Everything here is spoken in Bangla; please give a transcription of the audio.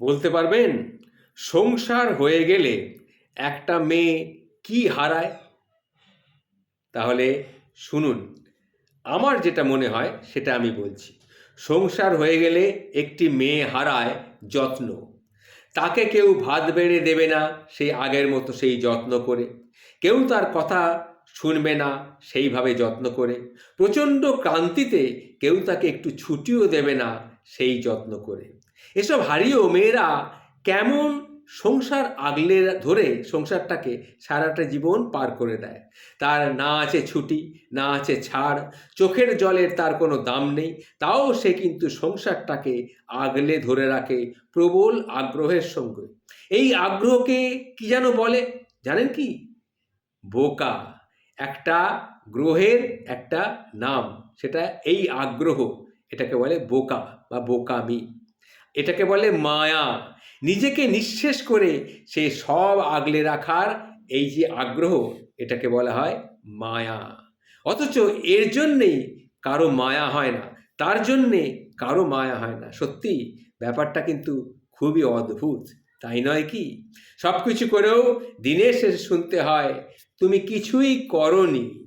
বলতে পারবেন সংসার হয়ে গেলে একটা মেয়ে কি হারায়? তাহলে শুনুন, আমার যেটা মনে হয় সেটা আমি বলছি। সংসার হয়ে গেলে একটি মেয়ে হারায় যত্ন। তাকে কেউ ভাত বেড়ে দেবে না সেই আগের মতো সেই যত্ন করে, কেউ তার কথা শুনবে না সেইভাবে যত্ন করে, প্রচণ্ড ক্লান্তিতে কেউ তাকে একটু ছুটিও দেবে না সেই যত্ন করে। এসব হারিয়েও মেয়েরা কেমন সংসার আগলে ধরে সংসারটাকে সারাটা জীবন পার করে দেয়। তার না আছে ছুটি, না আছে ছাড়, চোখের জলের তার কোনো দাম নেই, তাও সে কিন্তু সংসারটাকে আগলে ধরে রাখে প্রবল আগ্রহের সঙ্গে। এই আগ্রহকে কি যেন বলে জানেন কি? বোকা। একটা গ্রহের একটা নাম, সেটা এই আগ্রহ। এটাকে বলে বোকা বা বোকামি। এটাকে বলে মায়া। নিজেকে নিঃশেষ করে সে সব আগলে রাখার এই যে আগ্রহ, এটাকে বলা হয় মায়া। অথচ এর জন্যেই কারো মায়া হয় না, তার জন্যে কারো মায়া হয় না। সত্যি ব্যাপারটা কিন্তু খুবই অদ্ভুত, তাই নয় কি? সব কিছু করেও দিনের শেষে শুনতে হয় তুমি কিছুই করনি।